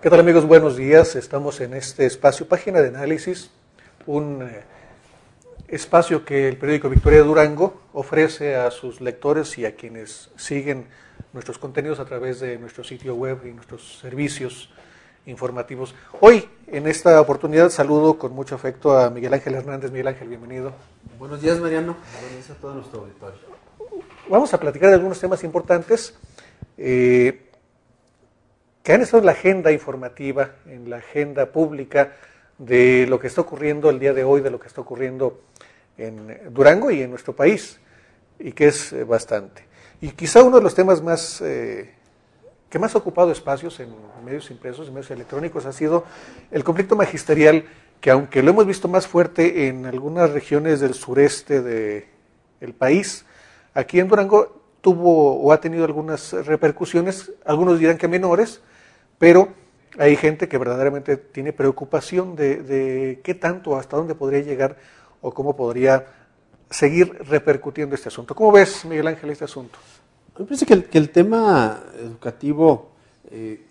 ¿Qué tal, amigos? Buenos días. Estamos en este espacio Página de Análisis, un espacio que el periódico Victoria de Durango ofrece a sus lectores y a quienes siguen nuestros contenidos a través de nuestro sitio web y nuestros servicios informativos. Hoy, en esta oportunidad, saludo con mucho afecto a Miguel Ángel Hernández. Miguel Ángel, bienvenido. Buenos días, Mariano. Buenos días a todo nuestro auditorio. Vamos a platicar de algunos temas importantes que han estado en la agenda informativa, en la agenda pública de lo que está ocurriendo el día de hoy, de lo que está ocurriendo en Durango y en nuestro país, y que es bastante. Y quizá uno de los temas más que más ha ocupado espacios en medios impresos, en medios electrónicos, ha sido el conflicto magisterial, que aunque lo hemos visto más fuerte en algunas regiones del sureste del país, aquí en Durango tuvo o ha tenido algunas repercusiones, algunos dirán que menores, pero hay gente que verdaderamente tiene preocupación de qué tanto, hasta dónde podría llegar o cómo podría seguir repercutiendo este asunto. ¿Cómo ves, Miguel Ángel, este asunto? Me parece que el tema educativo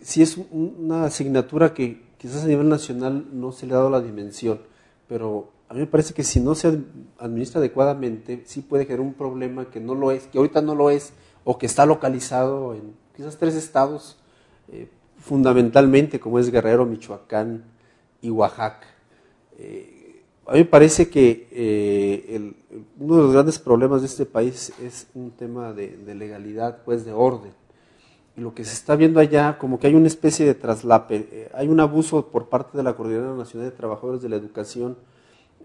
sí es una asignatura que quizás a nivel nacional no se le ha dado la dimensión, pero a mí me parece que si no se administra adecuadamente, sí puede generar un problema que no lo es, que ahorita no lo es, o que está localizado en quizás 3 estados, fundamentalmente, como es Guerrero, Michoacán y Oaxaca. A mí me parece que uno de los grandes problemas de este país es un tema de legalidad, pues de orden. Y lo que se está viendo allá, como que hay una especie de traslape, hay un abuso por parte de la Coordinadora Nacional de Trabajadores de la Educación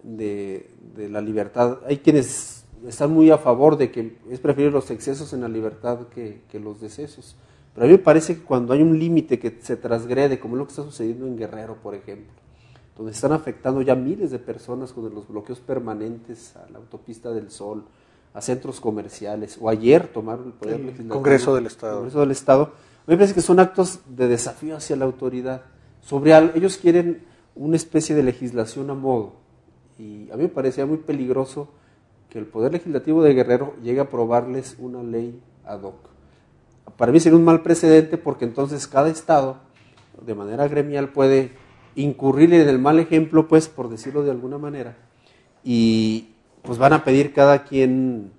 de la libertad. Hay quienes están muy a favor de que es preferible los excesos en la libertad que los decesos. Pero a mí me parece que cuando hay un límite que se transgrede, como es lo que está sucediendo en Guerrero, por ejemplo, donde están afectando ya miles de personas con los bloqueos permanentes a la autopista del Sol, a centros comerciales, o ayer tomaron el Poder Legislativo, Congreso del Estado. Congreso del Estado. A mí me parece que son actos de desafío hacia la autoridad. Ellos quieren una especie de legislación a modo, y a mí me parecía muy peligroso que el Poder Legislativo de Guerrero llegue a aprobarles una ley ad hoc. Para mí sería un mal precedente, porque entonces cada estado, de manera gremial, puede incurrir en el mal ejemplo, pues, por decirlo de alguna manera, y pues van a pedir cada quien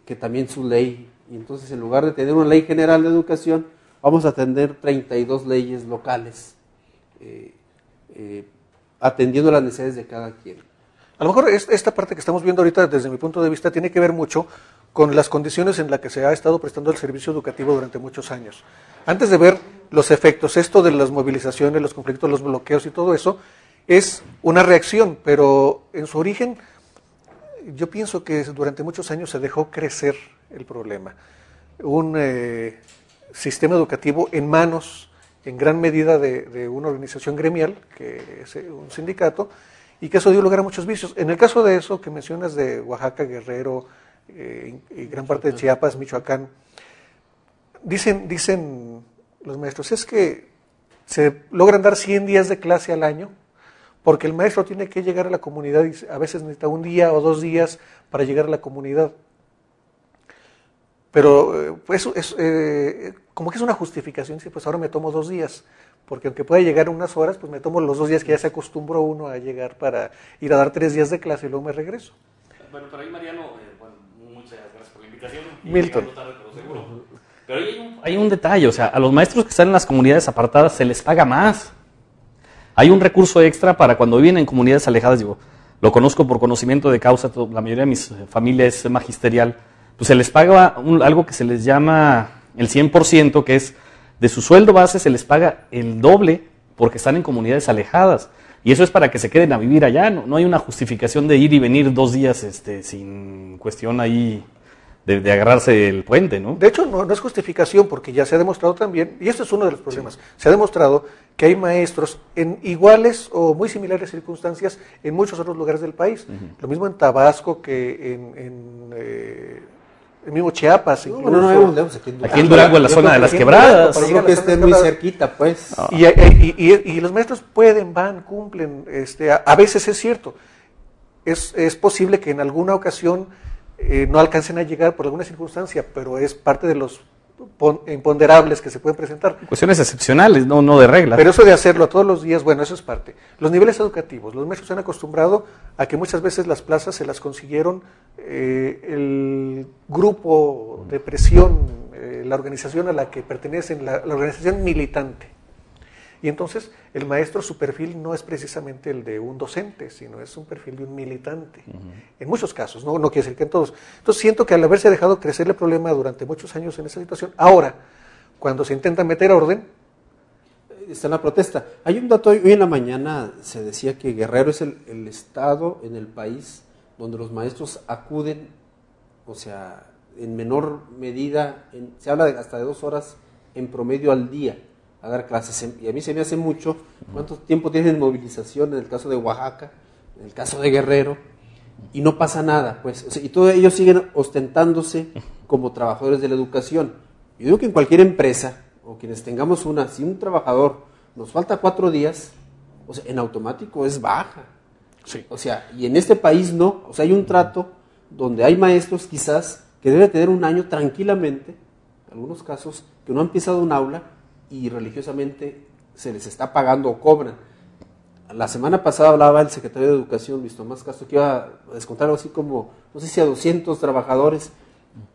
que también su ley, y entonces en lugar de tener una ley general de educación, vamos a tener 32 leyes locales, atendiendo las necesidades de cada quien. A lo mejor esta parte que estamos viendo ahorita, desde mi punto de vista, tiene que ver mucho con las condiciones en las que se ha estado prestando el servicio educativo durante muchos años. Antes de ver los efectos, esto de las movilizaciones, los conflictos, los bloqueos y todo eso, es una reacción, pero en su origen yo pienso que durante muchos años se dejó crecer el problema. Un sistema educativo en manos, en gran medida, de una organización gremial, que es un sindicato, y que eso dio lugar a muchos vicios. En el caso de eso que mencionas de Oaxaca, Guerrero, y gran parte de Chiapas, Michoacán, dicen los maestros, es que se logran dar 100 días de clase al año, porque el maestro tiene que llegar a la comunidad y a veces necesita 1 día o 2 días para llegar a la comunidad. Pero pues, como que es una justificación, sí, pues ahora me tomo 2 días, porque aunque pueda llegar unas horas, pues me tomo los 2 días que ya se acostumbró uno a llegar para ir a dar 3 días de clase y luego me regreso. Bueno, pero ahí, Mariano, muchas gracias por la invitación. Milton. Tarde, pero seguro. Pero ahí hay un detalle, o sea, a los maestros que están en las comunidades apartadas se les paga más. Hay un recurso extra para cuando viven en comunidades alejadas, digo, lo conozco por conocimiento de causa, la mayoría de mis familia es magisterial, pues se les paga algo que se les llama el 100%, que es de su sueldo base se les paga el doble porque están en comunidades alejadas. Y eso es para que se queden a vivir allá, no hay una justificación de ir y venir 2 días sin cuestión ahí de agarrarse el puente, ¿no? De hecho, no es justificación, porque ya se ha demostrado también, y este es uno de los problemas, se ha demostrado que hay maestros en iguales o muy similares circunstancias en muchos otros lugares del país. Lo mismo en Tabasco que en el mismo Chiapas. Aquí en Durango, en la zona de las quebradas. Yo creo que esté muy cerquita, pues. Y los maestros pueden, van, cumplen. A veces es cierto. Es posible que en alguna ocasión no alcancen a llegar por alguna circunstancia, pero es parte de los imponderables que se pueden presentar. Cuestiones excepcionales, no de regla. Pero eso de hacerlo todos los días, bueno, eso es parte. Los niveles educativos, los maestros se han acostumbrado a que muchas veces las plazas se las consiguieron el grupo de presión, la organización a la que pertenecen, la organización militante. Y entonces el maestro, su perfil no es precisamente el de un docente, sino es un perfil de un militante. En muchos casos, no quiere decir que en todos. Entonces siento que al haberse dejado crecer el problema durante muchos años en esa situación, ahora, cuando se intenta meter orden, está en la protesta. Hay un dato, hoy en la mañana se decía que Guerrero es el estado en el país donde los maestros acuden, o sea, en menor medida, se habla hasta de 2 horas en promedio al día a dar clases. Y a mí se me hace mucho cuánto tiempo tienen movilización en el caso de Oaxaca, en el caso de Guerrero, y no pasa nada, pues, o sea, y todos ellos siguen ostentándose como trabajadores de la educación. Yo digo que en cualquier empresa, o quienes tengamos si un trabajador nos falta 4 días, o sea, en automático es baja. sí. O sea, y en este país no, o sea, hay un trato donde hay maestros quizás que deben tener un año tranquilamente, en algunos casos, que no han pisado un aula y religiosamente se les está pagando o cobran. La semana pasada hablaba el secretario de Educación, Luis Tomás Castro, que iba a descontar algo así como, no sé si a 200 trabajadores,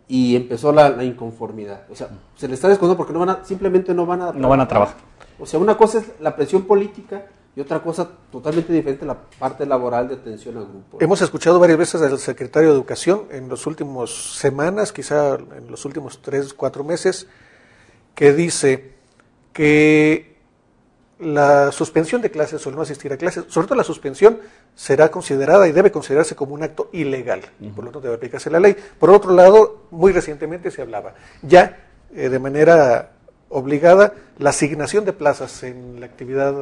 y empezó la inconformidad. O sea, se les está descontando porque simplemente no van a trabajar. O sea, una cosa es la presión política y otra cosa totalmente diferente, la parte laboral de atención al grupo. Hemos escuchado varias veces al secretario de Educación en las últimas semanas, quizá en los últimos 3-4 meses, que dice que la suspensión de clases o el no asistir a clases, sobre todo la suspensión, será considerada y debe considerarse como un acto ilegal, por lo tanto debe aplicarse la ley. Por otro lado, muy recientemente se hablaba ya de manera obligada, la asignación de plazas en la actividad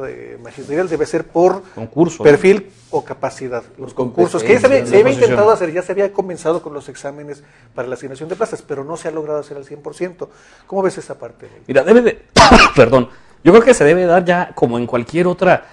magisterial debe ser por concurso, perfil, ¿no? O capacidad. Los concursos, que ya se había intentado hacer, ya se había comenzado con los exámenes para la asignación de plazas, pero no se ha logrado hacer al 100%. ¿Cómo ves esa parte? Mira, perdón, yo creo que se debe dar ya como en cualquier otra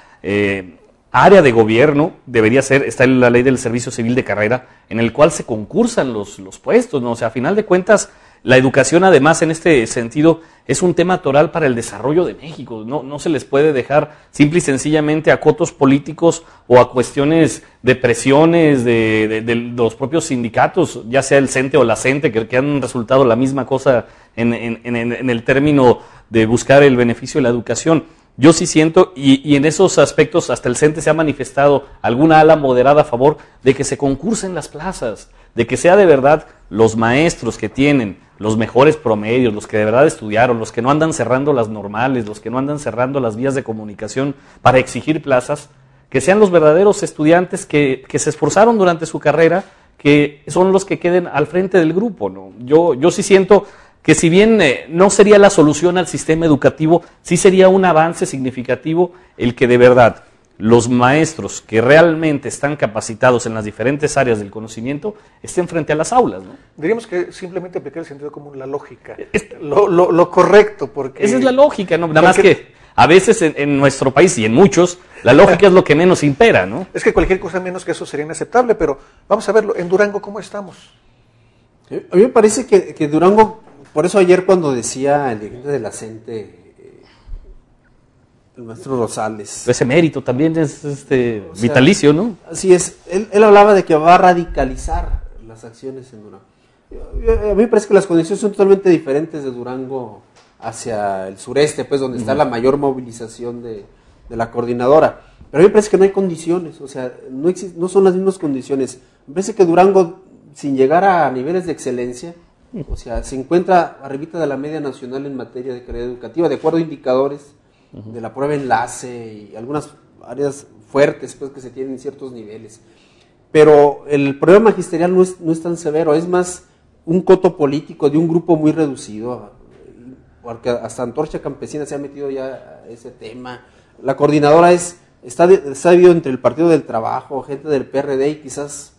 área de gobierno, está la ley del servicio civil de carrera, en el cual se concursan los puestos, ¿no? O sea, a final de cuentas, la educación, además, en este sentido, es un tema toral para el desarrollo de México. No se les puede dejar simple y sencillamente a cotos políticos o a cuestiones de presiones de los propios sindicatos, ya sea el CENTE o la CENTE, que han resultado la misma cosa en el término de buscar el beneficio de la educación. Yo sí siento, y en esos aspectos hasta el CENTE se ha manifestado alguna ala moderada a favor de que se concursen las plazas, de que sea de verdad los maestros que tienen los mejores promedios, los que de verdad estudiaron, los que no andan cerrando las normales, los que no andan cerrando las vías de comunicación para exigir plazas, que sean los verdaderos estudiantes que se esforzaron durante su carrera, que son los que queden al frente del grupo, ¿no? Yo sí siento que si bien no sería la solución al sistema educativo, sí sería un avance significativo el que de verdad los maestros que realmente están capacitados en las diferentes áreas del conocimiento estén frente a las aulas, ¿no? Diríamos que simplemente aplicar el sentido común, la lógica, lo correcto, porque... Esa es la lógica, ¿no? Nada más que a veces en nuestro país y en muchos, la lógica es lo que menos impera, ¿no? Es que cualquier cosa menos que eso sería inaceptable, pero vamos a verlo, en Durango, ¿cómo estamos? A mí me parece que Durango, por eso ayer cuando decía el dirigente de la CENTE, el maestro Rosales. Ese mérito también es vitalicio, ¿no? Así es. Él hablaba de que va a radicalizar las acciones en Durango. A mí me parece que las condiciones son totalmente diferentes de Durango hacia el sureste, pues donde está la mayor movilización de la coordinadora. Pero a mí me parece que no hay condiciones, o sea, no son las mismas condiciones. Me parece que Durango, sin llegar a niveles de excelencia, o sea, se encuentra arribita de la media nacional en materia de calidad educativa, de acuerdo a indicadores de la prueba enlace y algunas áreas fuertes pues, que se tienen en ciertos niveles. Pero el problema magisterial no es tan severo, es más un coto político de un grupo muy reducido, porque hasta Antorcha Campesina se ha metido ya a ese tema. La coordinadora está dividido entre el Partido del Trabajo, gente del PRD y quizás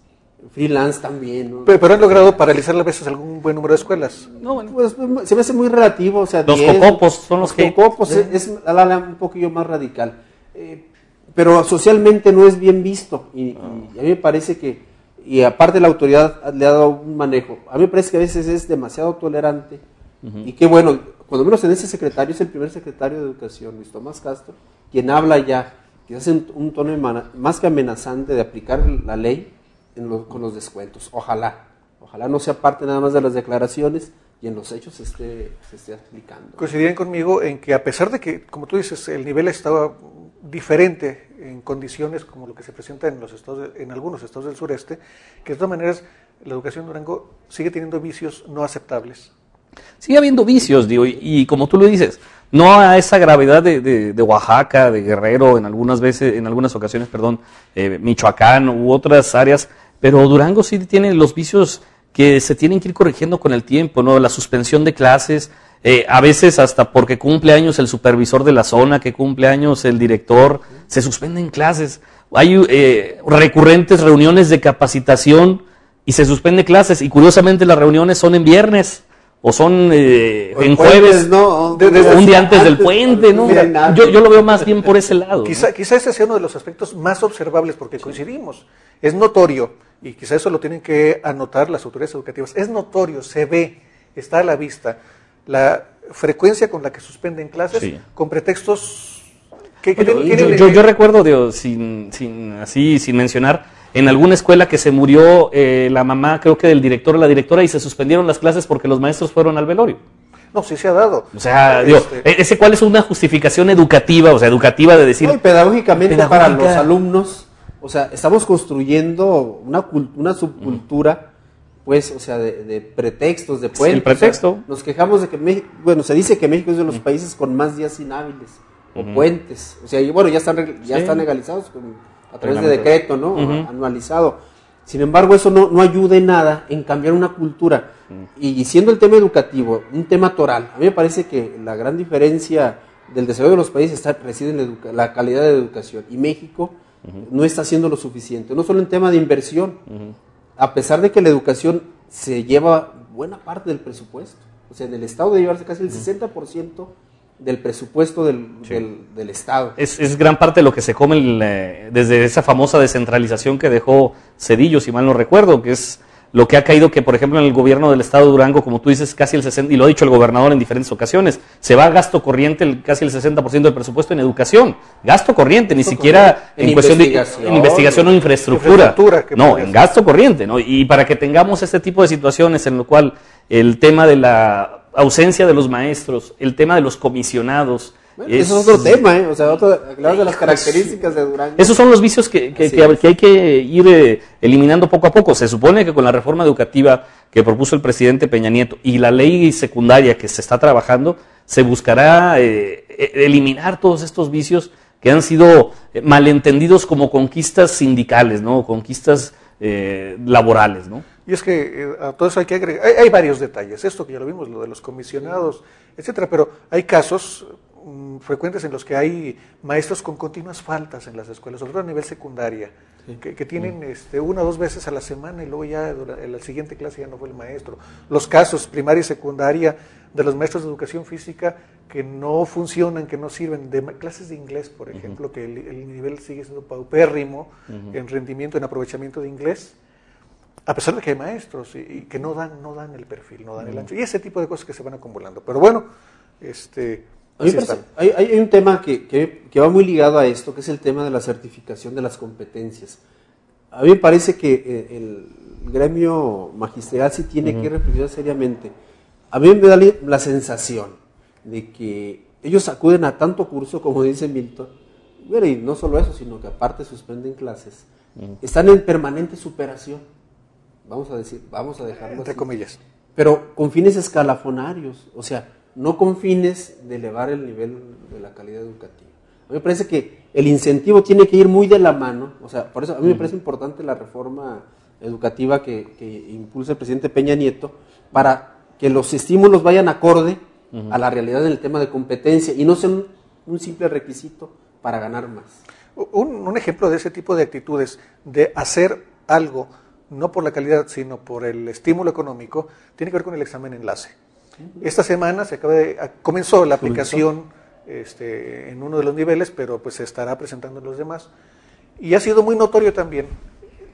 freelance también, ¿no? Pero han logrado paralizar a veces algún buen número de escuelas. No, bueno, pues se me hace muy relativo, o sea, los cocopos son los que... Cocopos es un poquillo más radical, pero socialmente no es bien visto y a mí me parece que, y aparte la autoridad le ha dado un manejo, a mí me parece que a veces es demasiado tolerante Y qué bueno, cuando menos en ese secretario, es el primer secretario de Educación, Luis Tomás Castro, quien habla ya, que hace un tono más que amenazante de aplicar la ley con los descuentos. Ojalá no sea parte nada más de las declaraciones y en los hechos se esté aplicando. Coincidirían conmigo en que a pesar de que, como tú dices, el nivel estaba diferente en condiciones como lo que se presenta en algunos estados del sureste, que de todas maneras la educación en Durango sigue teniendo vicios no aceptables. Sigue habiendo vicios, digo, y como tú lo dices, no a esa gravedad de Oaxaca, de Guerrero, en algunas ocasiones, Michoacán u otras áreas, pero Durango sí tiene los vicios que se tienen que ir corrigiendo con el tiempo, ¿no? La suspensión de clases, a veces hasta porque cumple años el supervisor de la zona, que cumple años el director, se suspenden clases. Hay recurrentes reuniones de capacitación y se suspende clases, y curiosamente las reuniones son en viernes. O son en jueves, ¿no? Un día antes del puente, ¿no? Mira, yo lo veo más bien por ese lado. Quizá ese sea uno de los aspectos más observables, porque coincidimos. Es notorio, y quizá eso lo tienen que anotar las autoridades educativas, es notorio, se ve, está a la vista, la frecuencia con la que suspenden clases, sí, con pretextos que yo recuerdo, digo, sin mencionar, en alguna escuela que se murió la mamá, creo que del director o la directora, y se suspendieron las clases porque los maestros fueron al velorio. No, sí se ha dado. O sea, ese cuál es una justificación educativa, o sea, educativa de decir... No, y pedagógicamente para los alumnos, o sea, estamos construyendo una subcultura, pues, o sea, de pretextos, de puentes. El pretexto. O sea, nos quejamos de que México, bueno, se dice que México es de los países con más días inhábiles, o puentes. O sea, y bueno, ya están legalizados a través de decreto, ¿no? Anualizado. Sin embargo, eso no ayuda en nada en cambiar una cultura. Y siendo el tema educativo un tema toral, a mí me parece que la gran diferencia del desarrollo de los países reside en la calidad de educación. Y México no está haciendo lo suficiente, no solo en tema de inversión, a pesar de que la educación se lleva buena parte del presupuesto. O sea, en el Estado debe llevarse casi el 60% del presupuesto del Estado. Es gran parte de lo que se come desde esa famosa descentralización que dejó Zedillo, si mal no recuerdo, que es lo que ha caído, que por ejemplo en el gobierno del Estado de Durango, como tú dices, casi el 60%, y lo ha dicho el gobernador en diferentes ocasiones, se va a gasto corriente casi el 60% del presupuesto en educación. Gasto corriente, ni siquiera en cuestión de investigación o infraestructura. No, en gasto corriente, ¿no? Y para que tengamos este tipo de situaciones en lo cual el tema de la ausencia de los maestros, el tema de los comisionados. Bueno, eso es otro tema, o sea, hablar de las características de Durango. Esos son los vicios que hay que ir eliminando poco a poco. Se supone que con la reforma educativa que propuso el presidente Peña Nieto y la ley secundaria que se está trabajando, se buscará eliminar todos estos vicios que han sido malentendidos como conquistas sindicales, ¿no? Conquistas laborales, ¿no? Y es que a todo eso hay que agregar, hay varios detalles, esto que ya lo vimos, lo de los comisionados, etcétera, pero hay casos frecuentes en los que hay maestros con continuas faltas en las escuelas, sobre todo a nivel secundaria, que tienen una o dos veces a la semana y luego ya en la siguiente clase ya no fue el maestro. Los casos primaria y secundaria de los maestros de educación física que no funcionan, que no sirven, de clases de inglés, por ejemplo, que el nivel sigue siendo paupérrimo en rendimiento, en aprovechamiento de inglés, a pesar de que hay maestros y que no dan el perfil, no dan el ancho, y ese tipo de cosas que se van acumulando. Pero bueno, hay un tema que va muy ligado a esto, que es el tema de la certificación de las competencias. A mí me parece que el gremio magisterial sí tiene que reflexionar seriamente. A mí me da la sensación de que ellos acuden a tanto curso, como dice Milton, y no solo eso, sino que aparte suspenden clases, están en permanente superación. Vamos a dejarlo entre así, comillas, pero con fines escalafonarios, o sea, no con fines de elevar el nivel de la calidad educativa. A mí me parece que el incentivo tiene que ir muy de la mano, o sea, por eso a mí me parece importante la reforma educativa que impulsa el presidente Peña Nieto, para que los estímulos vayan acorde a la realidad en el tema de competencia y no sean un simple requisito para ganar más. Un ejemplo de ese tipo de actitudes, de hacer algo no por la calidad, sino por el estímulo económico, tiene que ver con el examen enlace. Esta semana comenzó la aplicación en uno de los niveles, pero pues se estará presentando en los demás. Y ha sido muy notorio también,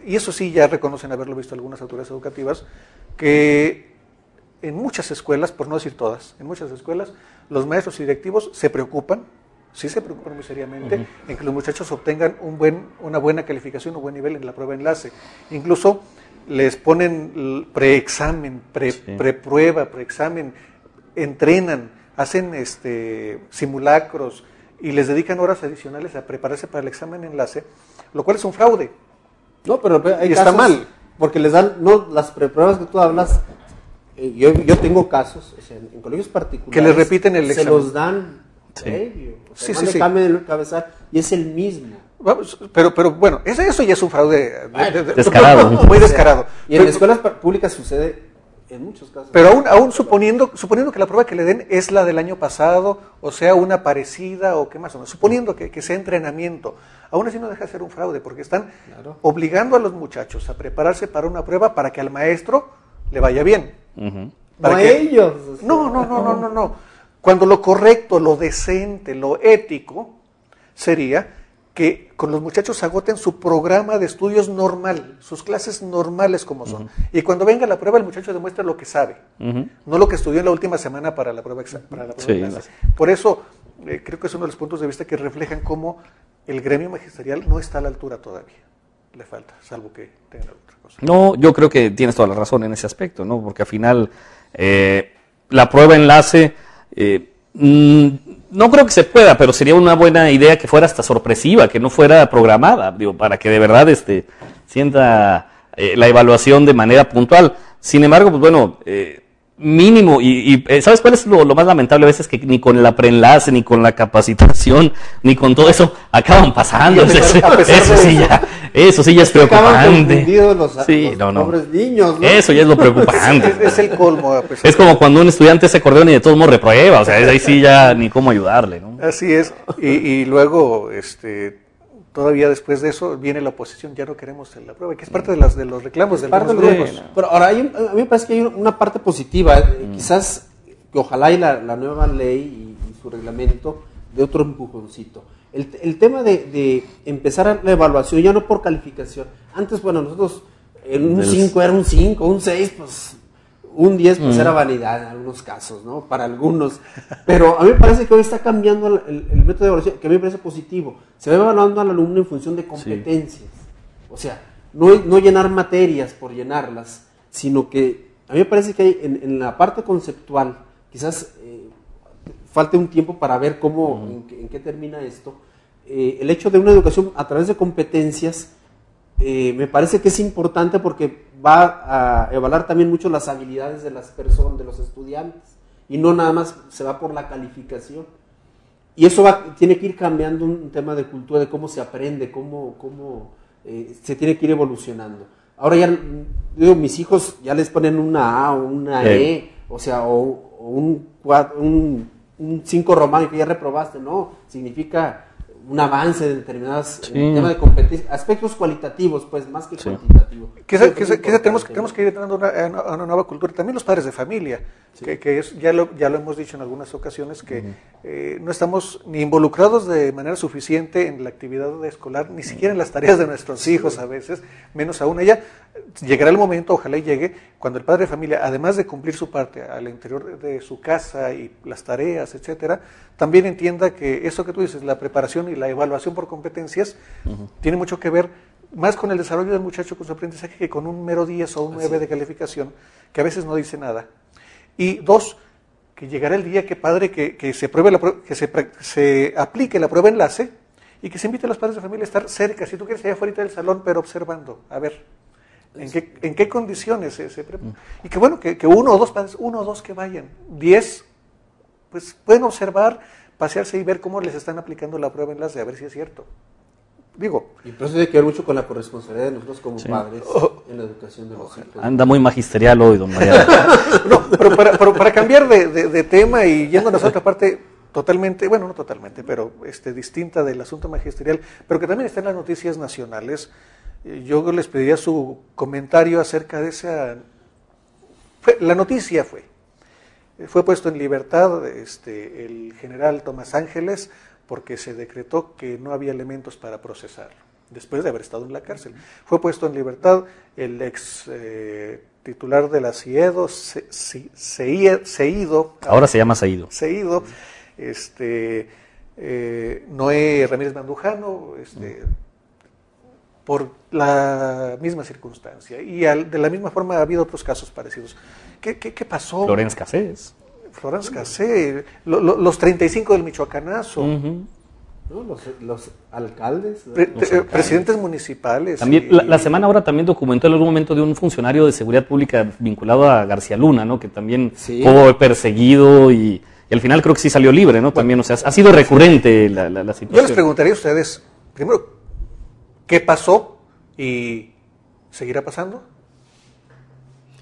y eso sí ya reconocen haberlo visto algunas autoridades educativas, que en muchas escuelas, por no decir todas, en muchas escuelas, los maestros y directivos se preocupan, sí se preocupan muy seriamente, en que los muchachos obtengan una buena calificación, un buen nivel en la prueba enlace. Incluso les ponen preexamen, preprueba, preexamen, entrenan, hacen simulacros y les dedican horas adicionales a prepararse para el examen enlace, lo cual es un fraude. No, pero hay y casos, está mal. Porque les dan, no, las prepruebas que tú hablas, yo tengo casos, o sea, en colegios particulares, que les repiten el examen. Se los dan previo, o sea, sí. cambio el cabezal y es el mismo. Pero bueno, eso ya es un fraude descarado. Muy descarado. Y en escuelas públicas sucede en muchos casos. Pero aún suponiendo que la prueba que le den es la del año pasado, o sea, una parecida, o qué más o menos, suponiendo que sea entrenamiento, aún así no deja de ser un fraude, porque están obligando a los muchachos a prepararse para una prueba para que al maestro le vaya bien. Para ellos. O sea, no. Cuando lo correcto, lo decente, lo ético, sería que con los muchachos agoten su programa de estudios normal, sus clases normales como son. Y cuando venga la prueba, el muchacho demuestra lo que sabe, no lo que estudió en la última semana para la prueba enlace. Por eso, creo que es uno de los puntos de vista que reflejan cómo el gremio magisterial no está a la altura todavía. Le falta, salvo que tenga otra cosa. No, yo creo que tienes toda la razón en ese aspecto, ¿no? Porque al final, la prueba enlace... no creo que se pueda, pero sería una buena idea que fuera hasta sorpresiva, que no fuera programada, digo, para que de verdad sienta la evaluación de manera puntual. Sin embargo, pues bueno, mínimo, y ¿sabes cuál es lo más lamentable a veces? Que ni con la preenlace, ni con la capacitación, ni con todo eso, acaban pasando. Eso sí ya es preocupante. Los pobres niños, ¿no? Eso ya es lo preocupante. Es el colmo. Es como cuando un estudiante se acordeón y de todos modos reprueba, o sea, ahí sí ya ni cómo ayudarle, ¿no? Así es, y luego, todavía después de eso, viene la oposición, ya no queremos la prueba, que es parte de los reclamos de algunos grupos. Pero ahora, a mí me parece que hay una parte positiva, quizás que ojalá y la nueva ley y su reglamento de otro empujoncito. El tema de empezar la evaluación, ya no por calificación. Antes, bueno, nosotros en un 5 era un 5, un 6, pues un 10 pues era vanidad en algunos casos, ¿no? Para algunos. Pero a mí me parece que hoy está cambiando el método de evaluación, que a mí me parece positivo. Se va evaluando al alumno en función de competencias. O sea, no llenar materias por llenarlas, sino que a mí me parece que hay, en la parte conceptual, quizás falte un tiempo para ver cómo, en qué termina esto. El hecho de una educación a través de competencias me parece que es importante porque va a evaluar también mucho las habilidades de las personas, de los estudiantes, y no nada más se va por la calificación. Y eso tiene que ir cambiando un tema de cultura, de cómo se aprende, cómo se tiene que ir evolucionando. Ahora ya, digo, mis hijos ya les ponen una A o una E, o sea, o un 5 romano que ya reprobaste, no, significa un avance de determinadas temas de competencia, aspectos cualitativos, pues, más que cuantitativos. Tenemos que ir entrando a una nueva cultura. También los padres de familia, ya lo hemos dicho en algunas ocasiones, que no estamos ni involucrados de manera suficiente en la actividad escolar, ni siquiera en las tareas de nuestros hijos a veces, menos aún ella. Llegará el momento, ojalá y llegue, cuando el padre de familia, además de cumplir su parte al interior de su casa y las tareas, etcétera, también entienda que eso que tú dices, la preparación y la evaluación por competencias, tiene mucho que ver más con el desarrollo del muchacho, con su aprendizaje, que con un mero 10 o un 9 de calificación, que a veces no dice nada. Y dos, que llegará el día que padre que se pruebe se aplique la prueba enlace y que se invite a los padres de familia a estar cerca, si tú quieres, allá afuera del salón, pero observando, a ver en qué condiciones se prepara. Y que bueno, que uno o dos padres, que vayan, 10, pues pueden observar, pasearse y ver cómo les están aplicando la prueba enlace, a ver si es cierto. Digo. Y entonces tiene que ver mucho con la corresponsabilidad de nosotros como padres en la educación de los hijos. Anda muy magisterial hoy, don Mariano. No, pero para cambiar de tema y yéndonos a otra parte totalmente, bueno, no totalmente, pero distinta del asunto magisterial, pero que también está en las noticias nacionales, yo les pediría su comentario acerca de esa. La noticia fue puesto en libertad el general Tomás Ángeles porque se decretó que no había elementos para procesarlo. después de haber estado en la cárcel. Fue puesto en libertad el ex titular de la CIEDO, Seído. Ahora se llama Seído. Seído, Noé Ramírez Mandujano, por la misma circunstancia. Y de la misma forma ha habido otros casos parecidos. ¿Qué pasó? Florence Cassés. Florence Cassés, los 35 del Michoacanazo. ¿No? Los alcaldes. Presidentes municipales. También, la semana ahora también documentó en algún momento de un funcionario de seguridad pública vinculado a García Luna, ¿no? Que también fue perseguido y al final creo que sí salió libre, ¿no? También, o sea, ha sido recurrente la situación. Yo les preguntaría a ustedes, primero, ¿qué pasó y seguirá pasando?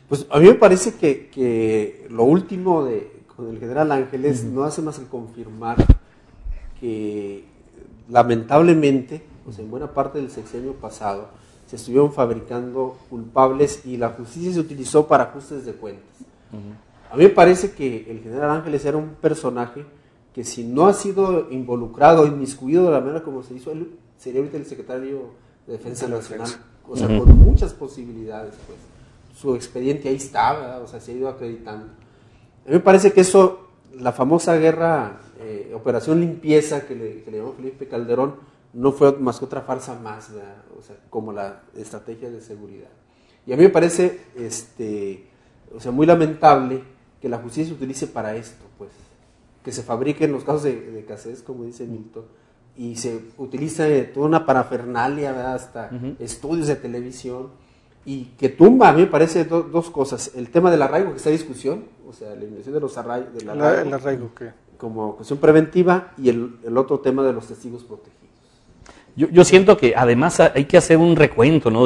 Pues a mí me parece que lo último con el general Ángeles no hace más que confirmar que lamentablemente, pues en buena parte del sexenio pasado, se estuvieron fabricando culpables y la justicia se utilizó para ajustes de cuentas. A mí me parece que el general Ángeles era un personaje que si no ha sido involucrado, inmiscuido de la manera como se hizo, él sería ahorita el secretario de Defensa Nacional, o sea, con muchas posibilidades, pues. Su expediente ahí estaba, o sea, se ha ido acreditando. A mí me parece que eso, la famosa guerra, operación limpieza que le llamó Felipe Calderón, no fue más que otra farsa más, ¿verdad? O sea, como la estrategia de seguridad. Y a mí me parece, o sea, muy lamentable que la justicia se utilice para esto, pues, que se fabriquen los casos de Cassés, como dice Milton, y se utiliza toda una parafernalia, ¿verdad? Hasta estudios de televisión, y que tumba, a mí me parece dos cosas: el tema del arraigo, que está en discusión, o sea, la eliminación de los arraigos, del arraigo, el arraigo, ¿qué? Como cuestión preventiva, y el otro tema de los testigos protegidos. Yo siento que además hay que hacer un recuento, ¿no?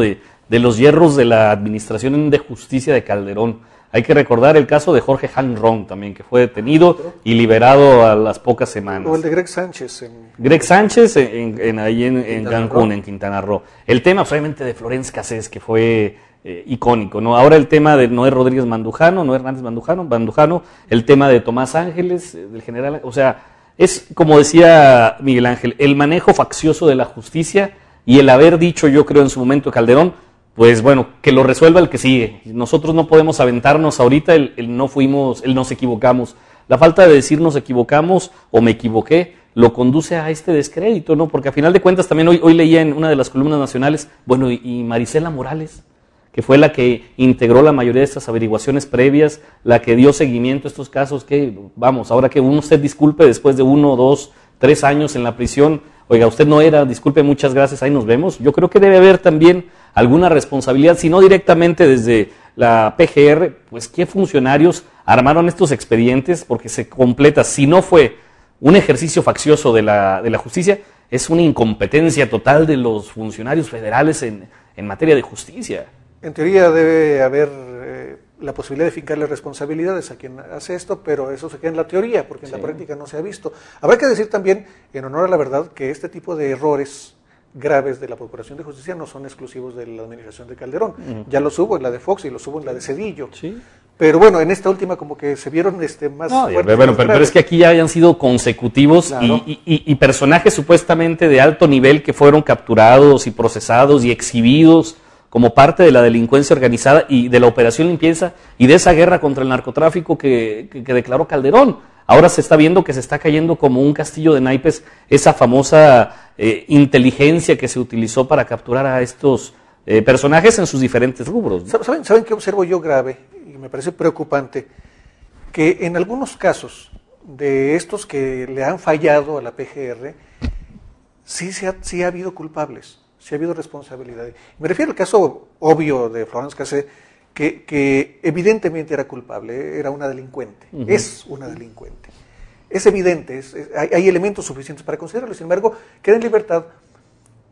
de los hierros de la administración de justicia de Calderón. Hay que recordar el caso de Jorge Han Ron también, que fue detenido y liberado a las pocas semanas. O el de Greg Sánchez. Greg Sánchez ahí en Cancún, en Quintana Roo. El tema, obviamente, de Florence Cassés, que fue icónico, ¿no? Ahora el tema de Noé Rodríguez Mandujano, Noé Hernández Mandujano, el tema de Tomás Ángeles, del general, o sea, es, como decía Miguel Ángel, el manejo faccioso de la justicia y el haber dicho, yo creo, en su momento Calderón, pues bueno, que lo resuelva el que sigue. Nosotros no podemos aventarnos ahorita el no fuimos, el nos equivocamos. La falta de decir nos equivocamos o me equivoqué lo conduce a este descrédito, ¿no? Porque a final de cuentas también hoy leía en una de las columnas nacionales, bueno, y Marisela Morales, que fue la que integró la mayoría de estas averiguaciones previas, la que dio seguimiento a estos casos, que vamos, ahora que usted disculpe después de 1, 2, 3 años en la prisión, oiga, usted no era, disculpe, muchas gracias, ahí nos vemos. Yo creo que debe haber también alguna responsabilidad, si no directamente desde la PGR, pues qué funcionarios armaron estos expedientes, porque se completa, si no fue un ejercicio faccioso de la justicia, es una incompetencia total de los funcionarios federales en materia de justicia. En teoría debe haber la posibilidad de fincarle responsabilidades a quien hace esto, pero eso se queda en la teoría, porque en la práctica no se ha visto. Habrá que decir también, en honor a la verdad, que este tipo de errores graves de la Procuración de Justicia no son exclusivos de la administración de Calderón. Ya los hubo en la de Fox y los hubo en la de Zedillo. Sí. Pero bueno, en esta última como que se vieron más fuertes. Bueno, pero es que aquí ya hayan sido consecutivos, claro. y personajes supuestamente de alto nivel que fueron capturados y procesados y exhibidos como parte de la delincuencia organizada y de la operación limpieza y de esa guerra contra el narcotráfico que declaró Calderón. Ahora se está viendo que se está cayendo como un castillo de naipes esa famosa inteligencia que se utilizó para capturar a estos personajes en sus diferentes rubros, ¿no? ¿Saben qué observo yo grave? Y me parece preocupante, que en algunos casos de estos que le han fallado a la PGR, sí ha habido culpables, sí ha habido responsabilidad. Me refiero al caso obvio de Florence Cassés, que evidentemente era culpable, era una delincuente, es una delincuente. Es evidente, hay elementos suficientes para considerarlo, sin embargo, queda en libertad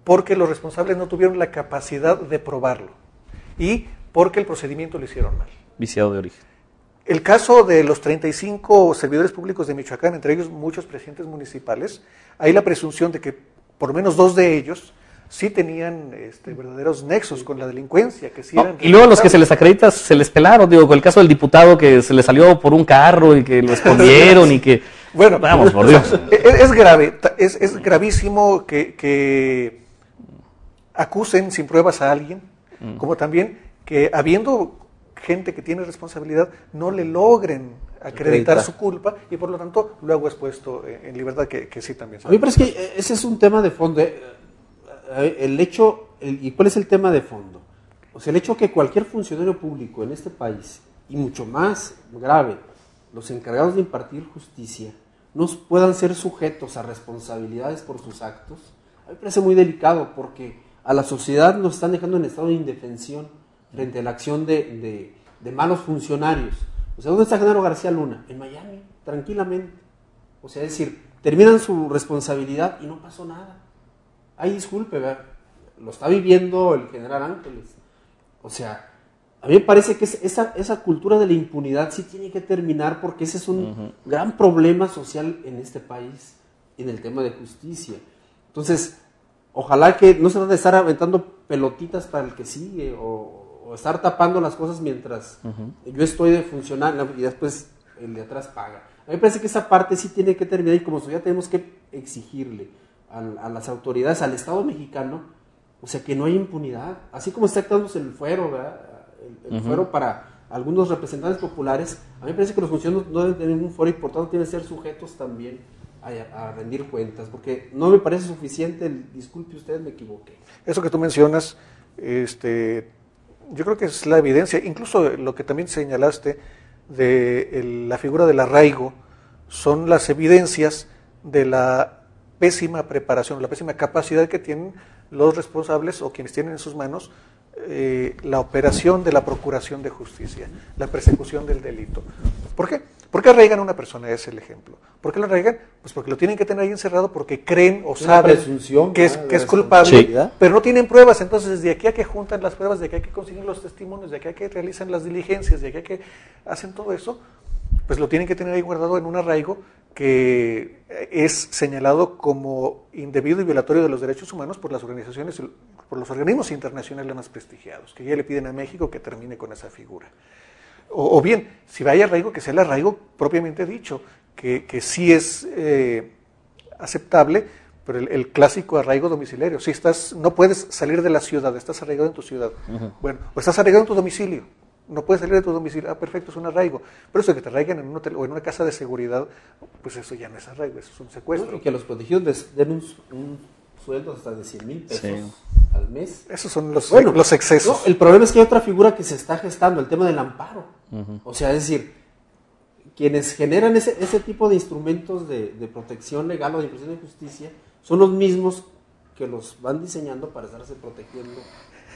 porque los responsables no tuvieron la capacidad de probarlo y porque el procedimiento lo hicieron mal. Viciado de origen. El caso de los 35 servidores públicos de Michoacán, entre ellos muchos presidentes municipales, hay la presunción de que por lo menos 2 de ellos sí tenían verdaderos nexos con la delincuencia, que sí eran... Y luego los que se les acredita se les pelaron, digo, con el caso del diputado que se le salió por un carro y que lo escondieron y que... Bueno, vamos, por Dios. Es grave, es gravísimo que acusen sin pruebas a alguien, como también que habiendo gente que tiene responsabilidad no le logren acreditar su culpa y por lo tanto luego es puesto en libertad, que sí también. A mí me parece que ese es un tema de fondo. ¿Y cuál es el tema de fondo? O sea, el hecho que cualquier funcionario público en este país, y mucho más grave, los encargados de impartir justicia, no puedan ser sujetos a responsabilidades por sus actos, a mí me parece muy delicado porque a la sociedad nos están dejando en estado de indefensión frente a la acción de malos funcionarios. O sea, ¿dónde está Genaro García Luna? En Miami, tranquilamente. O sea, es decir, terminan su responsabilidad y no pasó nada. Ay, disculpe, ¿verdad? Lo está viviendo el general Ángeles. O sea, a mí me parece que esa cultura de la impunidad sí tiene que terminar porque ese es un gran problema social en este país, en el tema de justicia. Entonces, ojalá que no se trate de estar aventando pelotitas para el que sigue o estar tapando las cosas mientras yo estoy de funcional y después el de atrás paga. A mí me parece que esa parte sí tiene que terminar y como sociedad tenemos que exigirle a las autoridades, al Estado mexicano, o sea, que no hay impunidad. Así como está actuándose el fuero, ¿verdad? El fuero para algunos representantes populares, a mí me parece que los funcionarios no deben tener un fuero y por tanto tienen que ser sujetos también a rendir cuentas, porque no me parece suficiente disculpe usted, me equivoqué. Eso que tú mencionas, yo creo que es la evidencia, incluso lo que también señalaste de la figura del arraigo, son las evidencias de la pésima preparación, la pésima capacidad que tienen los responsables o quienes tienen en sus manos la operación de la procuración de justicia, la persecución del delito. ¿Por qué? ¿Por qué arraigan a una persona? Es el ejemplo. ¿Por qué lo arraigan? Pues porque lo tienen que tener ahí encerrado porque creen o saben que es culpable, pero no tienen pruebas. Entonces, de aquí a que juntan las pruebas, de aquí a que consiguen los testimonios, de aquí a que realizan las diligencias, de aquí a que hacen todo eso, pues lo tienen que tener ahí guardado en un arraigo que es señalado como indebido y violatorio de los derechos humanos por las organizaciones, por los organismos internacionales más prestigiados, que ya le piden a México que termine con esa figura. O bien, si vaya arraigo, que sea el arraigo propiamente dicho, que sí es aceptable, pero el clásico arraigo domiciliario. Si no puedes salir de la ciudad, estás arraigado en tu ciudad. Bueno, o estás arraigado en tu domicilio, no puedes salir de tu domicilio, perfecto, es un arraigo. Pero eso que te arraigan en un hotel o en una casa de seguridad, pues eso ya no es arraigo, eso es un secuestro. Y que los protegidos les den un sueldo hasta de 100,000 pesos al mes. Esos son los excesos. No, el problema es que hay otra figura que se está gestando, el tema del amparo. O sea, es decir, quienes generan ese tipo de instrumentos de protección legal o de impresión de justicia son los mismos que los van diseñando para estarse protegiendo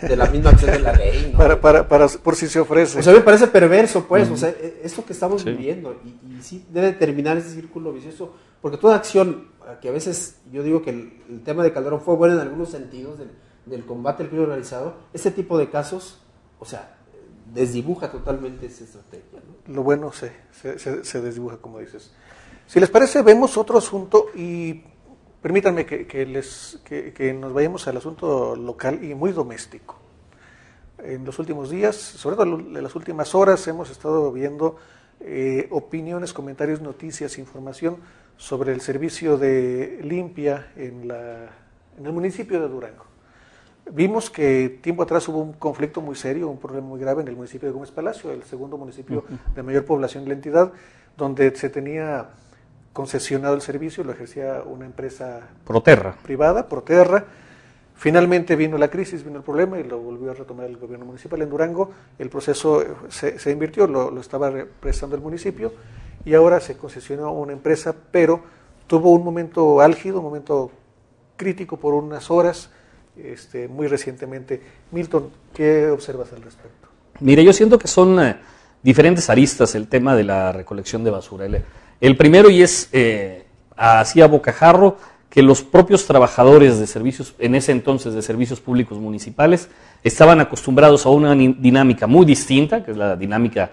de la misma acción de la ley, ¿no? Por si se ofrece. O sea, me parece perverso, pues, o sea, esto que estamos viviendo, y sí debe terminar ese círculo vicioso, porque toda acción, que a veces yo digo que el tema de Calderón fue bueno en algunos sentidos del combate al crimen organizado, ese tipo de casos, o sea, desdibuja totalmente esa estrategia, ¿no? Lo bueno se desdibuja, como dices. Si les parece, vemos otro asunto y permítanme que nos vayamos al asunto local y muy doméstico. En los últimos días, sobre todo en las últimas horas, hemos estado viendo opiniones, comentarios, noticias, información sobre el servicio de limpia en el municipio de Durango. Vimos que tiempo atrás hubo un conflicto muy serio, un problema muy grave en el municipio de Gómez Palacio, el segundo municipio de mayor población de la entidad, donde se tenía concesionado el servicio, lo ejercía una empresa privada, Proterra. Finalmente vino la crisis, vino el problema y lo volvió a retomar el gobierno municipal en Durango. El proceso se invirtió, lo estaba prestando el municipio y ahora se concesionó a una empresa, pero tuvo un momento álgido, un momento crítico por unas horas, muy recientemente. Milton, ¿qué observas al respecto? Mire, yo siento que son diferentes aristas el tema de la recolección de basura. El primero, y es así a bocajarro, que los propios trabajadores de servicios, en ese entonces de servicios públicos municipales, estaban acostumbrados a una dinámica muy distinta, que es la dinámica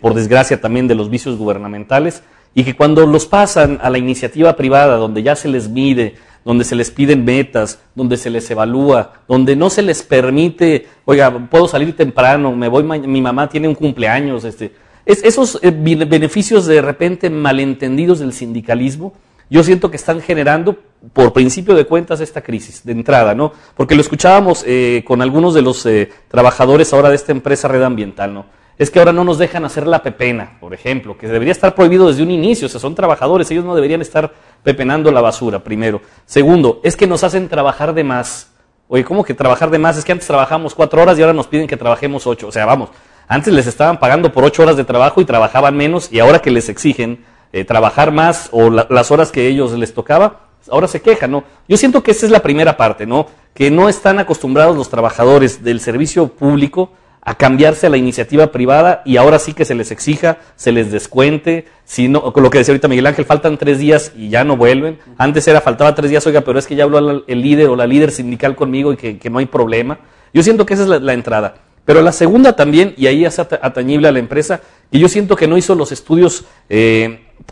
por desgracia también de los vicios gubernamentales, y que cuando los pasan a la iniciativa privada, donde ya se les mide, donde se les piden metas, donde se les evalúa, donde no se les permite, oiga, puedo salir temprano, me voy, mi mamá tiene un cumpleaños, esos beneficios de repente malentendidos del sindicalismo, yo siento que están generando por principio de cuentas esta crisis de entrada, ¿no? Porque lo escuchábamos con algunos de los trabajadores ahora de esta empresa Red Ambiental, ¿no? Es que ahora no nos dejan hacer la pepena, por ejemplo, que debería estar prohibido desde un inicio, o sea, son trabajadores, ellos no deberían estar pepenando la basura, primero. Segundo, es que nos hacen trabajar de más. Oye, ¿cómo que trabajar de más? Es que antes trabajamos 4 horas y ahora nos piden que trabajemos 8. O sea, vamos, antes les estaban pagando por 8 horas de trabajo y trabajaban menos, y ahora que les exigen trabajar más o las horas que ellos les tocaba, ahora se quejan, ¿no? Yo siento que esa es la primera parte, ¿no? Que no están acostumbrados los trabajadores del servicio público a cambiarse a la iniciativa privada y ahora sí que se les exija, se les descuente, si no, con lo que decía ahorita Miguel Ángel, faltan 3 días y ya no vuelven. Antes faltaba 3 días, oiga, pero es que ya habló el líder o la líder sindical conmigo y que no hay problema. Yo siento que esa es la entrada. Pero la segunda también, y ahí es atañible a la empresa, que yo siento que no hizo los estudios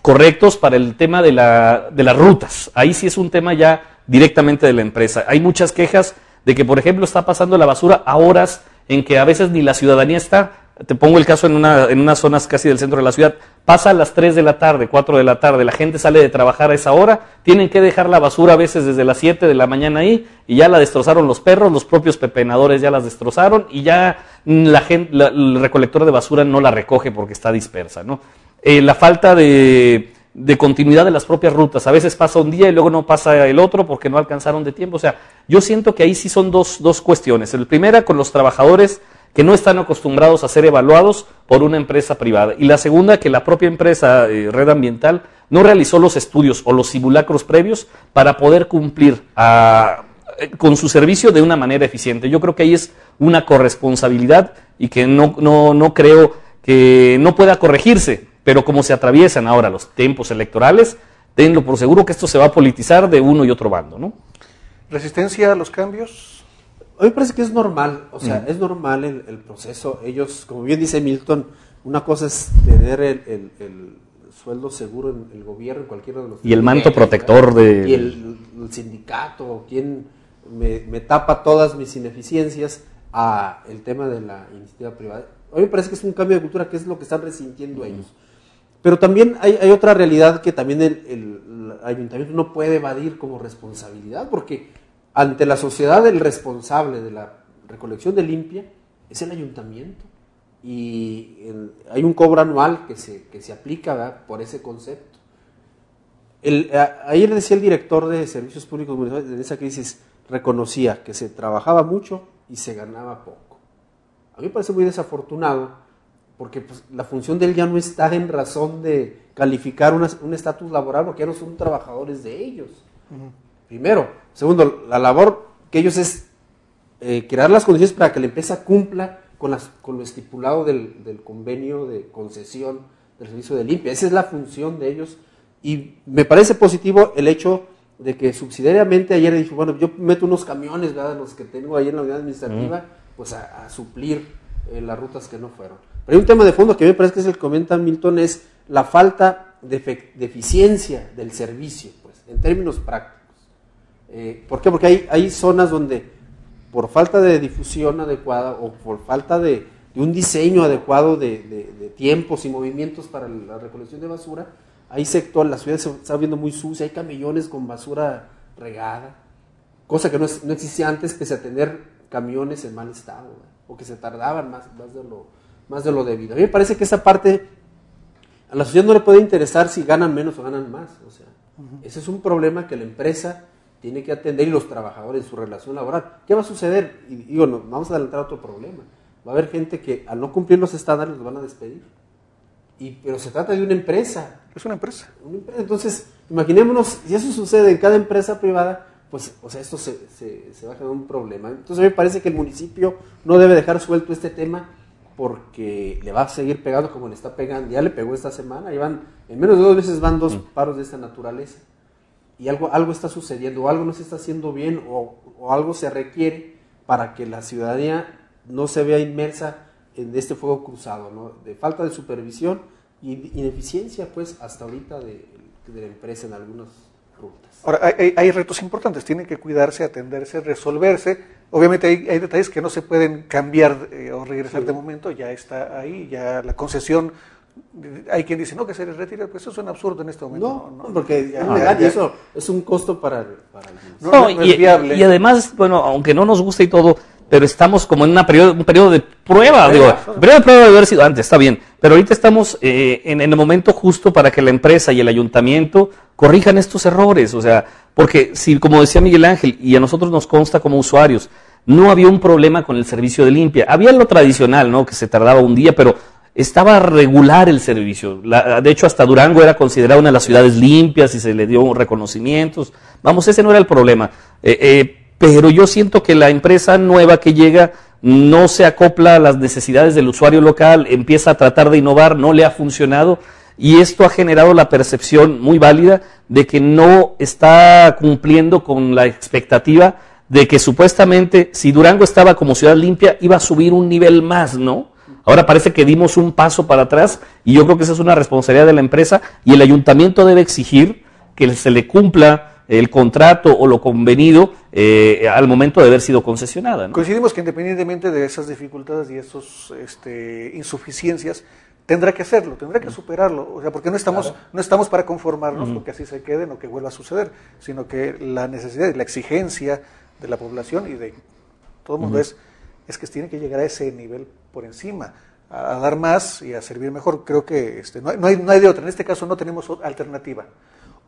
correctos para el tema de las rutas. Ahí sí es un tema ya directamente de la empresa. Hay muchas quejas de que, por ejemplo, está pasando la basura a horas en que a veces ni la ciudadanía está. Te pongo el caso en unas zonas casi del centro de la ciudad. Pasa a las 3 de la tarde, 4 de la tarde, la gente sale de trabajar a esa hora, tienen que dejar la basura a veces desde las 7 de la mañana ahí, y ya la destrozaron los perros, los propios pepenadores ya las destrozaron, y ya el recolector de basura no la recoge porque está dispersa, ¿no? La falta de continuidad de las propias rutas, a veces pasa un día y luego no pasa el otro porque no alcanzaron de tiempo. O sea, yo siento que ahí sí son dos cuestiones. La primera, con los trabajadores que no están acostumbrados a ser evaluados por una empresa privada. Y la segunda, que la propia empresa Red Ambiental no realizó los estudios o los simulacros previos para poder cumplir con su servicio de una manera eficiente. Yo creo que ahí es una corresponsabilidad y que no creo que no pueda corregirse, pero como se atraviesan ahora los tiempos electorales, tenlo por seguro que esto se va a politizar de uno y otro bando, ¿no? ¿Resistencia a los cambios? A mí me parece que es normal, o sea, es normal el proceso. Ellos, como bien dice Milton, una cosa es tener el sueldo seguro en el gobierno, en cualquiera de los... Y el manto protector de... Y el sindicato, quien me tapa todas mis ineficiencias, a el tema de la iniciativa privada. A mí me parece que es un cambio de cultura, que es lo que están resintiendo ellos. Pero también hay otra realidad que también el ayuntamiento no puede evadir como responsabilidad, porque ante la sociedad el responsable de la recolección de limpia es el ayuntamiento. Y hay un cobro anual que se aplica, ¿verdad?, por ese concepto. Ayer decía el director de Servicios Públicos Municipales, en esa crisis reconocía que se trabajaba mucho y se ganaba poco. A mí me parece muy desafortunado, porque pues, la función de él ya no está en razón de calificar un estatus laboral, porque ya no son trabajadores de ellos. Primero. Segundo, la labor que ellos es crear las condiciones para que la empresa cumpla con lo estipulado del convenio de concesión del servicio de limpia. Esa es la función de ellos, y me parece positivo el hecho de que subsidiariamente ayer dijo, bueno, yo meto unos camiones, ¿verdad?, los que tengo ahí en la unidad administrativa, pues a suplir las rutas que no fueron. Pero hay un tema de fondo que me parece que es el que comenta Milton, es la falta de eficiencia del servicio, pues, en términos prácticos. ¿Por qué? Porque hay zonas donde por falta de difusión adecuada o por falta de un diseño adecuado de tiempos y movimientos para la recolección de basura, hay sector, la ciudad se está viendo muy sucia, hay camellones con basura regada, cosa que no existía antes, pese a tener camiones en mal estado, ¿verdad?, o que se tardaban más de lo debido. A mí me parece que esa parte a la sociedad no le puede interesar si ganan menos o ganan más. O sea, ese es un problema que la empresa tiene que atender, y los trabajadores en su relación laboral. ¿Qué va a suceder? Y digo, no, vamos a adelantar otro problema. Va a haber gente que al no cumplir los estándares los van a despedir. Pero se trata de una empresa. Es una empresa. Entonces, imaginémonos, si eso sucede en cada empresa privada, pues, o sea, esto se va a generar un problema. Entonces, a mí me parece que el municipio no debe dejar suelto este tema, porque le va a seguir pegando como le está pegando. Ya le pegó esta semana, en menos de 2 meses van 2 paros de esta naturaleza. Y algo está sucediendo, o algo no se está haciendo bien, o algo se requiere para que la ciudadanía no se vea inmersa en este fuego cruzado, ¿no?, de falta de supervisión y ineficiencia, pues, hasta ahorita de la empresa en algunas rutas. Ahora, hay retos importantes, tienen que cuidarse, atenderse, resolverse. Obviamente hay detalles que no se pueden cambiar o regresar de momento, ya está ahí, ya la concesión Hay quien dice, no, que se les retire, pues eso es un absurdo en este momento. No, porque es legal y eso es un costo para el no es viable. Y además, bueno, aunque no nos guste y todo, pero estamos como en un periodo de prueba. El periodo de prueba debe haber sido antes, está bien, pero ahorita estamos en el momento justo para que la empresa y el ayuntamiento corrijan estos errores. O sea, porque si, como decía Miguel Ángel, y a nosotros nos consta como usuarios, no había un problema con el servicio de limpia. Había lo tradicional, ¿no? Que se tardaba un día, pero estaba regular el servicio. De hecho, hasta Durango era considerada una de las ciudades limpias y se le dio reconocimientos. Vamos, ese no era el problema. Pero yo siento que la empresa nueva que llega no se acopla a las necesidades del usuario local, empieza a tratar de innovar, no le ha funcionado, y esto ha generado la percepción muy válida de que no está cumpliendo con la expectativa de que supuestamente si Durango estaba como ciudad limpia iba a subir un nivel más, ¿no? Ahora parece que dimos un paso para atrás y yo creo que esa es una responsabilidad de la empresa y el ayuntamiento debe exigir que se le cumpla el contrato o lo convenido al momento de haber sido concesionada, ¿no? Coincidimos que independientemente de esas dificultades y esas insuficiencias, tendrá que hacerlo, tendrá que superarlo, o sea, porque no estamos para conformarnos con que así se quede o que vuelva a suceder, sino que la necesidad y la exigencia de la población y de todo el mundo es que tiene que llegar a ese nivel por encima, a dar más y a servir mejor. Creo que no hay de otra, en este caso no tenemos alternativa.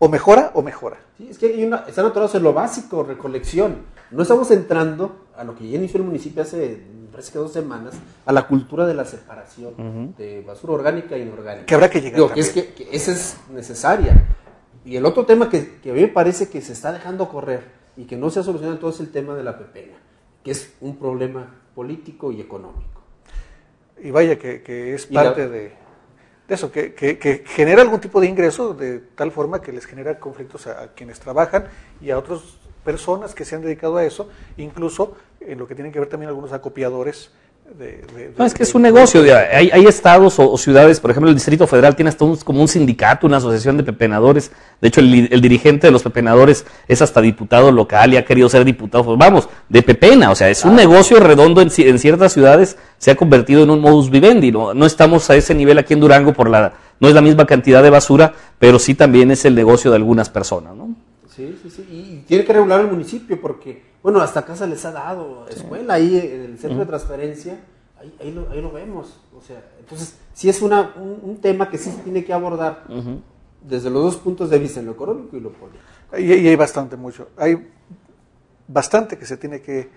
O mejora o mejora. Sí, es que están atorados en lo básico, recolección. No estamos entrando a lo que ya inició el municipio hace, parece que 2 semanas, a la cultura de la separación de basura orgánica e inorgánica. Que habrá que llegar también. Que esa es necesaria. Y el otro tema que a mí me parece que se está dejando correr y que no se ha solucionado todo es el tema de la pepena, que es un problema político y económico. Y vaya que es parte de eso, que genera algún tipo de ingreso de tal forma que les genera conflictos a quienes trabajan y a otras personas que se han dedicado a eso, incluso en lo que tienen que ver también algunos acopiadores. No, es que es un negocio. Hay estados o ciudades, por ejemplo, el Distrito Federal tiene hasta como un sindicato, una asociación de pepenadores. De hecho, el dirigente de los pepenadores es hasta diputado local y ha querido ser diputado. Vamos, de pepena. O sea, es un negocio redondo en ciertas ciudades. Se ha convertido en un modus vivendi. No estamos a ese nivel aquí en Durango no es la misma cantidad de basura, pero sí también es el negocio de algunas personas, ¿no? Sí. Y tiene que regular el municipio porque, bueno, hasta casa les ha dado escuela ahí en el centro de transferencia, ahí lo vemos. O sea, entonces, sí es un tema que sí se tiene que abordar desde los 2 puntos de vista, en lo económico y lo político. Y hay hay bastante que se tiene que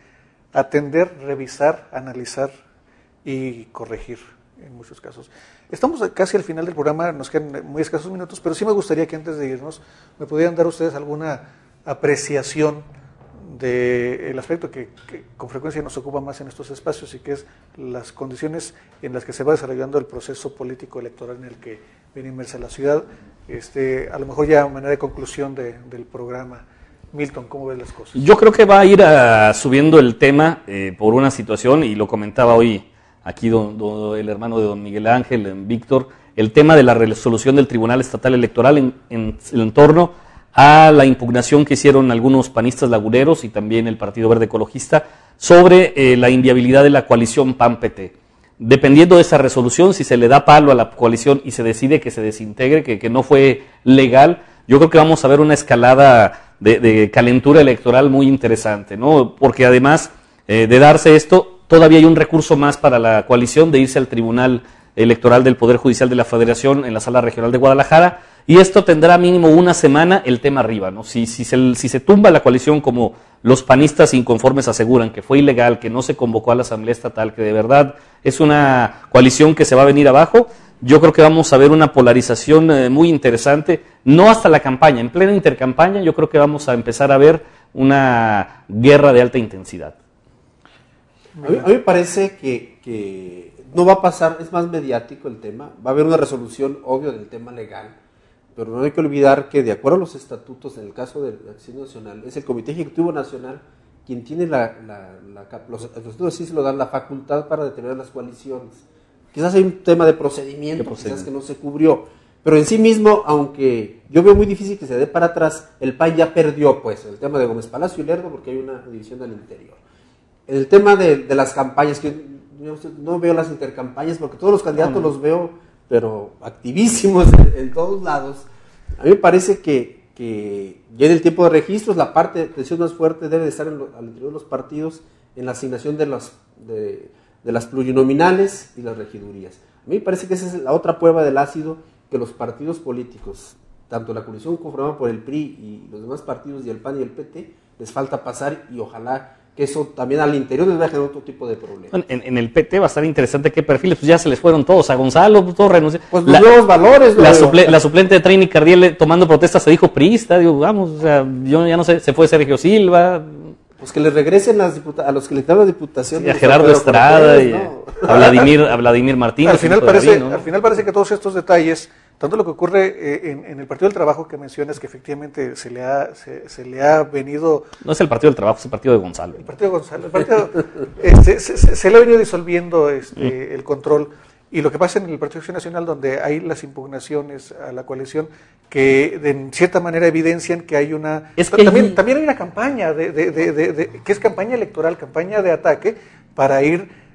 atender, revisar, analizar y corregir en muchos casos. Estamos casi al final del programa, nos quedan muy escasos minutos, pero sí me gustaría que antes de irnos me pudieran dar ustedes alguna apreciación del aspecto que con frecuencia nos ocupa más en estos espacios y que es las condiciones en las que se va desarrollando el proceso político electoral en el que viene inmersa la ciudad. A lo mejor ya a manera de conclusión del programa. Milton, ¿cómo ves las cosas? Yo creo que va a ir subiendo el tema por una situación, y lo comentaba hoy aquí el hermano de don Miguel Ángel, Víctor, el tema de la resolución del Tribunal Estatal Electoral en torno a la impugnación que hicieron algunos panistas laguneros y también el Partido Verde Ecologista sobre la inviabilidad de la coalición PAN-PT. Dependiendo de esa resolución, si se le da palo a la coalición y se decide que se desintegre, que no fue legal, yo creo que vamos a ver una escalada de calentura electoral muy interesante, ¿no? Porque además de darse esto, todavía hay un recurso más para la coalición de irse al Tribunal Electoral del Poder Judicial de la Federación en la Sala Regional de Guadalajara, y esto tendrá mínimo una semana el tema arriba, ¿no? Si se tumba la coalición, como los panistas inconformes aseguran que fue ilegal, que no se convocó a la Asamblea Estatal, que de verdad es una coalición que se va a venir abajo, yo creo que vamos a ver una polarización muy interesante, no hasta la campaña, en plena intercampaña yo creo que vamos a empezar a ver una guerra de alta intensidad. A mí me parece que no va a pasar, es más mediático el tema, va a haber una resolución obvio del tema legal, pero no hay que olvidar que de acuerdo a los estatutos, en el caso de la Acción Nacional, es el Comité Ejecutivo Nacional quien tiene los estatutos sí se lo dan la facultad para determinar las coaliciones. Quizás hay un tema de procedimiento, quizás que no se cubrió, pero en sí mismo, aunque yo veo muy difícil que se dé para atrás, el PAN ya perdió pues el tema de Gómez Palacio y Lerdo porque hay una división al interior. El tema de las campañas, que yo no veo las intercampañas porque todos los candidatos los veo pero activísimos en todos lados. A mí me parece que ya en el tiempo de registros la parte de tensión más fuerte debe de estar al interior de los partidos en la asignación de las plurinominales y las regidurías. A mí me parece que esa es la otra prueba del ácido que los partidos políticos, tanto la coalición conformada por el PRI y los demás partidos y el PAN y el PT, les falta pasar, y ojalá que eso también al interior les va a generar otro tipo de problemas. En el PT va a estar interesante qué perfiles, pues ya se les fueron todos, a Gonzalo, pues todos renunciaron. Pues los nuevos valores. La suplente de Trini Cardiel tomando protestas se dijo priista, digo, vamos, o sea, yo ya no sé, se fue Sergio Silva. Pues que les regresen a los que le dan la diputación. Sí, a Gerardo Estrada y ¿no? a Vladimir Martínez. Al final parece que todos estos detalles, tanto lo que ocurre en el Partido del Trabajo que mencionas, que efectivamente se le ha venido... No es el Partido del Trabajo, es el Partido de Gonzalo. El Partido de Gonzalo. Se le ha venido disolviendo el control. Y lo que pasa en el Partido de Acción Nacional, donde hay las impugnaciones a la coalición, que de cierta manera evidencian que hay una... También hay una campaña, que es campaña electoral, campaña de ataque, para ir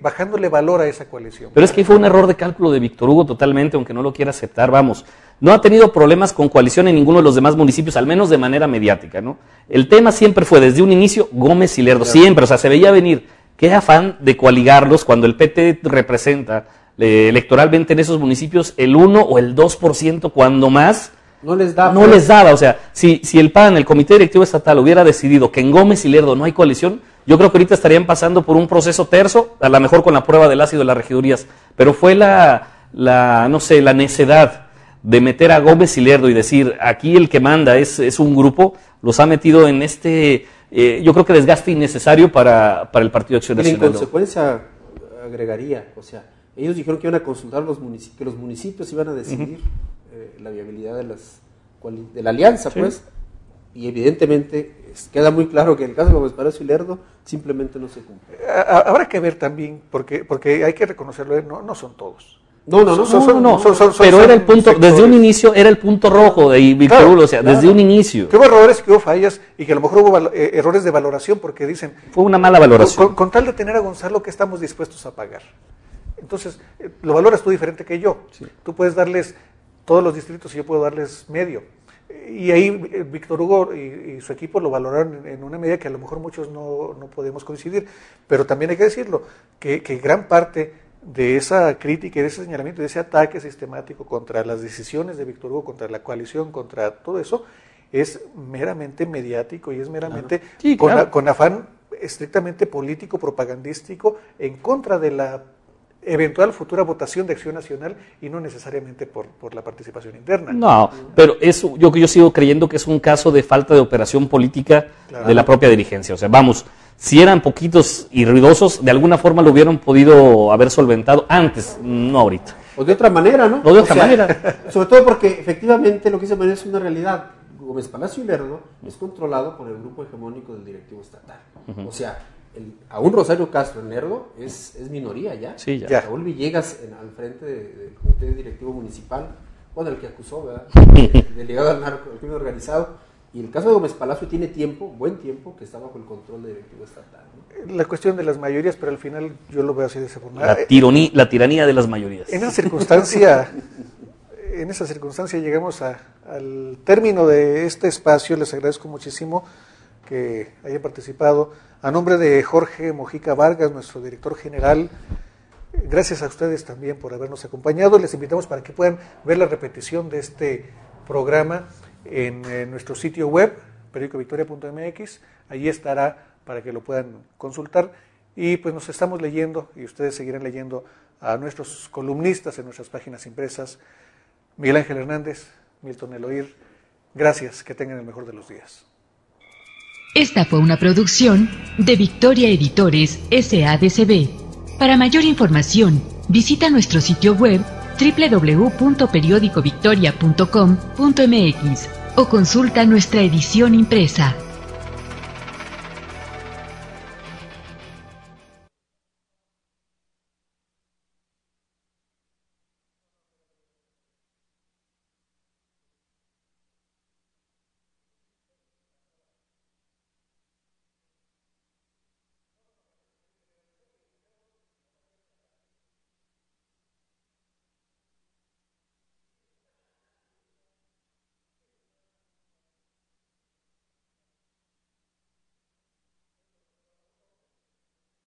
bajándole valor a esa coalición. Pero es que fue un error de cálculo de Víctor Hugo totalmente, aunque no lo quiera aceptar, vamos. No ha tenido problemas con coalición en ninguno de los demás municipios, al menos de manera mediática, ¿no? El tema siempre fue, desde un inicio, Gómez y Lerdo, siempre, o sea, se veía venir. Qué afán de coaligarlos cuando el PT representa electoralmente en esos municipios el 1 o el 2%, cuando más. No les daba. No les daba, o sea, si el PAN, el Comité Directivo Estatal, hubiera decidido que en Gómez y Lerdo no hay coalición, yo creo que ahorita estarían pasando por un proceso terso, a lo mejor con la prueba del ácido de las regidurías, pero fue la necedad de meter a Gómez y Lerdo y decir, aquí el que manda es un grupo, los ha metido en yo creo que desgaste innecesario para el Partido de Acción Nacional. En consecuencia, agregaría, o sea, ellos dijeron que iban a consultar que los municipios iban a decidir la viabilidad de la alianza, sí. Pues, y evidentemente queda muy claro que en el caso de Gómez Palacio y Lerdo simplemente no se cumple. Habrá que ver también, porque hay que reconocerlo, no son todos. No, pero era el punto, sectores. Desde un inicio era el punto rojo de Víctor Hugo, o sea, desde un inicio. Que hubo errores, que hubo fallas y que a lo mejor hubo errores de valoración porque dicen... Fue una mala valoración. Con tal de tener a Gonzalo, ¿qué estamos dispuestos a pagar? Entonces, lo valoras tú diferente que yo. Sí. Tú puedes darles todos los distritos y yo puedo darles medio. Y ahí Víctor Hugo y su equipo lo valoraron en una medida que a lo mejor muchos no podemos coincidir. Pero también hay que decirlo, que gran parte de esa crítica y de ese señalamiento, de ese ataque sistemático contra las decisiones de Víctor Hugo, contra la coalición, contra todo eso, es meramente mediático y es meramente con afán estrictamente político, propagandístico, en contra de la eventual futura votación de Acción Nacional y no necesariamente por la participación interna. No, pero eso yo sigo creyendo que es un caso de falta de operación política de la propia dirigencia. O sea, vamos, si eran poquitos y ruidosos, de alguna forma lo hubieran podido haber solventado antes, no ahorita. O de otra manera, ¿no? O de otra manera. Sobre todo porque efectivamente lo que dice María es una realidad. Gómez Palacio y Lerdo es controlado por el grupo hegemónico del directivo estatal. O sea, aún Rosario Castro en Lerdo es minoría ya. Sí, ya. Raúl Villegas al frente del comité directivo municipal, bueno, el que acusó, ¿verdad? Delegado al crimen organizado. Y el caso de Gómez Palacio tiene buen tiempo, que está bajo el control del directivo estatal, ¿no? La cuestión de las mayorías, pero al final yo lo veo así de esa forma. La tiranía de las mayorías. En esa circunstancia llegamos al término de este espacio. Les agradezco muchísimo que hayan participado. A nombre de Jorge Mojica Vargas, nuestro director general, gracias a ustedes también por habernos acompañado. Les invitamos para que puedan ver la repetición de este programa en nuestro sitio web, periodicovictoria.mx. Allí estará para que lo puedan consultar. Y pues nos estamos leyendo, y ustedes seguirán leyendo a nuestros columnistas en nuestras páginas impresas. Miguel Ángel Hernández, Milton Eloir, gracias, que tengan el mejor de los días. Esta fue una producción de Victoria Editores SADCB. Para mayor información, visita nuestro sitio web www.periodicovictoria.com.mx o consulta nuestra edición impresa.